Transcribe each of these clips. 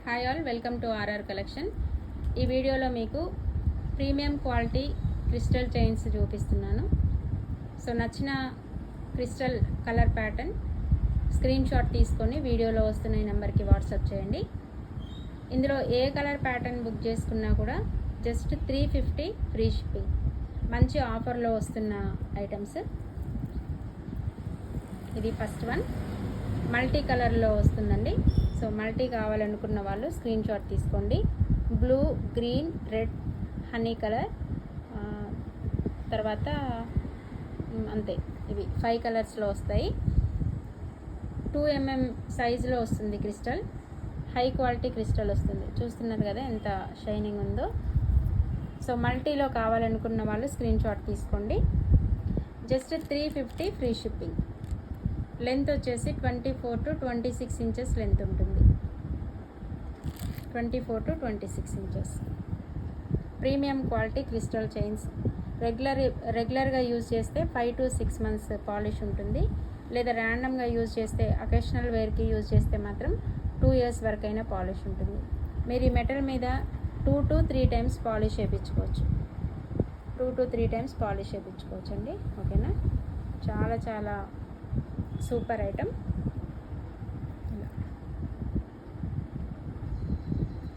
Hi all, welcome to RR collection. ఈ వీడియోలో మీకు ప్రీమియం క్వాలిటీ క్రిస్టల్ చైన్స్ చూపిస్తున్నాను. సో నచ్చిన crystal colour pattern screenshot తీసుకొని వీడియోలో వస్తున్న ఈ నెంబర్కి వాట్సాప్ చేయండి. ఇందులో ఏ కలర్ ప్యాటర్న్ బుక్ చేసుకున్నా కూడా జస్ట్ 350 ఫ్రీ షిప్పింగ్. మంచి ఆఫర్లో వస్తున్న ఐటమ్స్. ఇది ఫస్ట్ వన్ మల్టీ కలర్లో వస్తుందండి. సో మల్టీ కావాలనుకున్న వాళ్ళు స్క్రీన్ షాట్ తీసుకోండి. Blue, green, red, honey colour, తర్వాత అంతే. ఇవి 5 కలర్స్లో వస్తాయి. 2 mm సైజులో వస్తుంది క్రిస్టల్. హై క్వాలిటీ క్రిస్టల్ వస్తుంది. చూస్తున్నారు కదా ఎంత షైనింగ్ ఉందో. సో మల్టీలో కావాలనుకున్న వాళ్ళు స్క్రీన్ షాట్ తీసుకోండి. Just 350 free shipping. లెంత్ వచ్చేసి 24 to 26 ఇంచెస్ లెంత్ ఉంటుంది. 24 to 26 inches. Premium quality crystal chains. రెగ్యులర్గా యూజ్ చేస్తే 5 to 6 months పాలిష్ ఉంటుంది. లేదా ర్యాండమ్గా యూజ్ చేస్తే, అకేషనల్ వేర్కి యూజ్ చేస్తే మాత్రం 2 years వరకైనా పాలిష్ ఉంటుంది. మీరు ఈ మెటల్ మీద 2 to 3 times పాలిష్ చేయించుకోవచ్చు. 2 to 3 times పాలిష్ చేయించుకోవచ్చు అండి. ఓకేనా? చాలా చాలా సూపర్ ఐటమ్.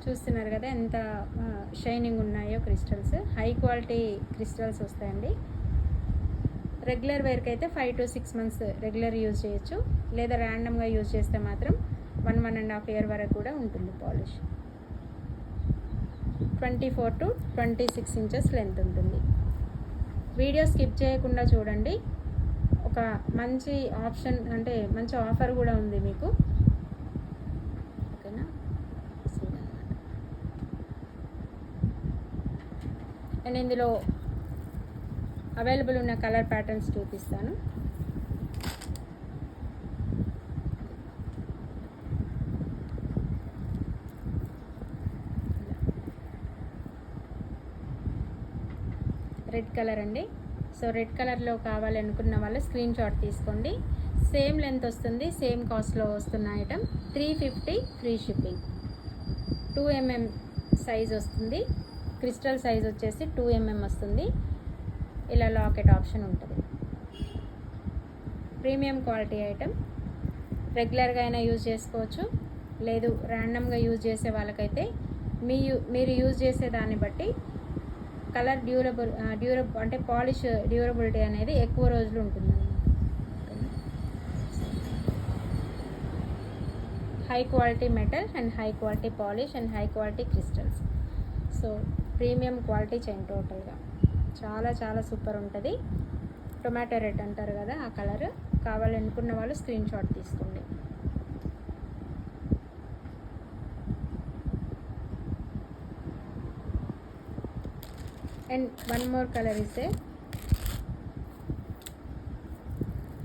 చూస్తున్నారు కదా ఎంత షైనింగ్ ఉన్నాయో క్రిస్టల్స్. హై క్వాలిటీ క్రిస్టల్స్ వస్తాయండి. రెగ్యులర్ వేర్కి అయితే 5 to 6 months రెగ్యులర్ యూజ్ చేయొచ్చు. లేదా ర్యాండమ్గా యూజ్ చేస్తే మాత్రం 1.5 year వరకు కూడా ఉంటుంది పాలిష్. 24 to 26 ఇంచెస్ లెంత్ ఉంటుంది. వీడియో స్కిప్ చేయకుండా చూడండి. ఒక మంచి ఆప్షన్, అంటే మంచి ఆఫర్ కూడా ఉంది మీకు. ఓకేనా? అండ్ ఇందులో అవైలబుల్ ఉన్న కలర్ ప్యాటర్న్స్ చూపిస్తాను. రెడ్ కలర్ అండి. సో రెడ్ కలర్లో కావాలనుకున్న వాళ్ళు స్క్రీన్ షాట్ తీసుకోండి. సేమ్ లెంత్ వస్తుంది, సేమ్ కాస్ట్లో వస్తున్న item. 350 free shipping. 2 mm size వస్తుంది. క్రిస్టల్ సైజ్ వచ్చేసి 2 mm వస్తుంది. ఇలా లాకెట్ ఆప్షన్ ఉంటుంది. Premium quality item. రెగ్యులర్గా అయినా యూజ్ చేసుకోవచ్చు. లేదు ర్యాండమ్గా యూజ్ చేసే వాళ్ళకైతే మీరు యూజ్ చేసే దాన్ని బట్టి కలర్ డ్యూరబుల్ అంటే పాలిష్ డ్యూరబిలిటీ అనేది ఎక్కువ రోజులు ఉంటుంది. High quality metal and high quality polish and high quality crystals. So premium quality chain టోటల్గా చాలా చాలా సూపర్ ఉంటుంది. టొమాటో రెడ్ అంటారు కదా, ఆ కలర్ కావాలనుకున్న వాళ్ళు స్క్రీన్ షాట్ తీసుకోండి. అండ్ వన్ మోర్ కలర్ ఇస్తే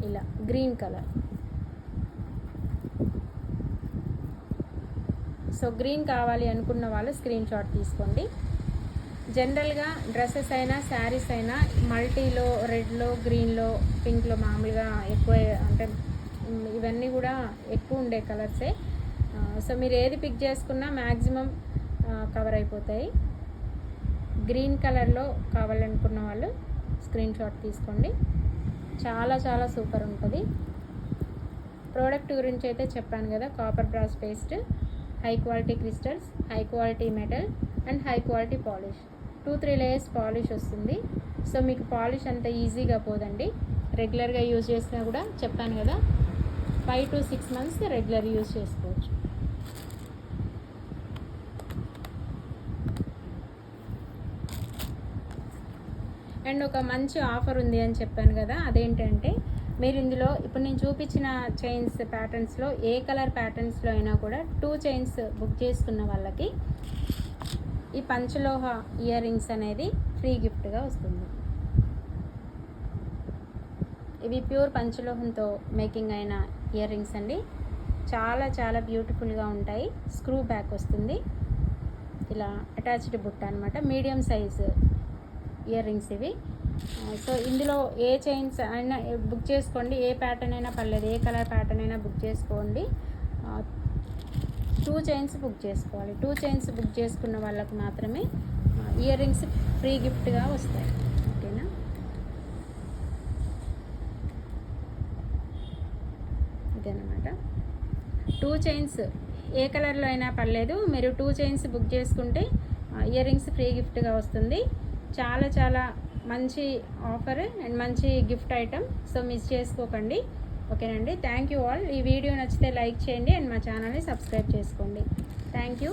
ఇలా గ్రీన్ కలర్. సో గ్రీన్ కావాలి అనుకున్న వాళ్ళు స్క్రీన్ షాట్ తీసుకోండి. జనరల్గా డ్రెస్సెస్ అయినా శారీస్ అయినా మల్టీలో, రెడ్లో, గ్రీన్లో, పింక్లో మామూలుగా ఎక్కువ, అంటే ఇవన్నీ కూడా ఎక్కువ ఉండే కలర్సే. సో మీరు ఏది పిక్ చేసుకున్నా మ్యాక్సిమం కవర్ అయిపోతాయి. గ్రీన్ కలర్లో కావాలనుకున్న వాళ్ళు స్క్రీన్ షాట్ తీసుకోండి. చాలా చాలా సూపర్ ఉంటుంది. ప్రోడక్ట్ గురించి అయితే చెప్పాను కదా, copper brass paste, high quality crystals, high quality metal and high quality polish. 2-3 layers polish వస్తుంది. సో మీకు పాలిష్ అంత ఈజీగా పోదండి. రెగ్యులర్గా యూజ్ చేసినా కూడా చెప్పాను కదా 5 to 6 months రెగ్యులర్ యూజ్ చేసుకోవచ్చు. అండ్ ఒక మంచి ఆఫర్ ఉంది అని చెప్పాను కదా, అదేంటంటే మీరు ఇందులో ఇప్పుడు నేను చూపించిన చైన్స్ ప్యాటర్న్స్లో ఏ కలర్ ప్యాటర్న్స్లో అయినా కూడా 2 chains బుక్ చేసుకున్న వాళ్ళకి ఈ పంచలోహ ఇయర్ రింగ్స్ అనేది ఫ్రీ గిఫ్ట్గా వస్తుంది. ఇవి ప్యూర్ పంచలోహంతో మేకింగ్ అయిన ఇయర్ రింగ్స్ అండి. చాలా చాలా బ్యూటిఫుల్గా ఉంటాయి. స్క్రూ బ్యాక్ వస్తుంది. ఇలా అటాచ్డ్ బుట్ట అనమాట. మీడియం సైజ్ ఇయర్ రింగ్స్ ఇవి. సో ఇందులో ఏ చైన్స్ అయినా బుక్ చేసుకోండి. ఏ ప్యాటర్న్ అయినా పర్లేదు, ఏ కలర్ ప్యాటర్న్ అయినా బుక్ చేసుకోండి. 2 చైన్స్ బుక్ చేసుకోవాలి. 2 చైన్స్ బుక్ చేసుకున్న వాళ్ళకు మాత్రమే ఇయర్ రింగ్స్ ఫ్రీ గిఫ్ట్గా వస్తాయి. ఓకేనా? ఇదన్నమాట. 2 చైన్స్ ఏ కలర్లో అయినా పర్లేదు, మీరు 2 చైన్స్ బుక్ చేసుకుంటే ఇయర్ రింగ్స్ ఫ్రీ గిఫ్ట్గా వస్తుంది. చాలా చాలా మంచి ఆఫర్ అండ్ మంచి గిఫ్ట్ ఐటమ్. సో మిస్ చేసుకోకండి. ఓకేనండి. Thank you all. ఈ వీడియో నచ్చితే లైక్ చేయండి అండ్ మా ఛానల్ని సబ్స్క్రైబ్ చేసుకోండి. Thank you.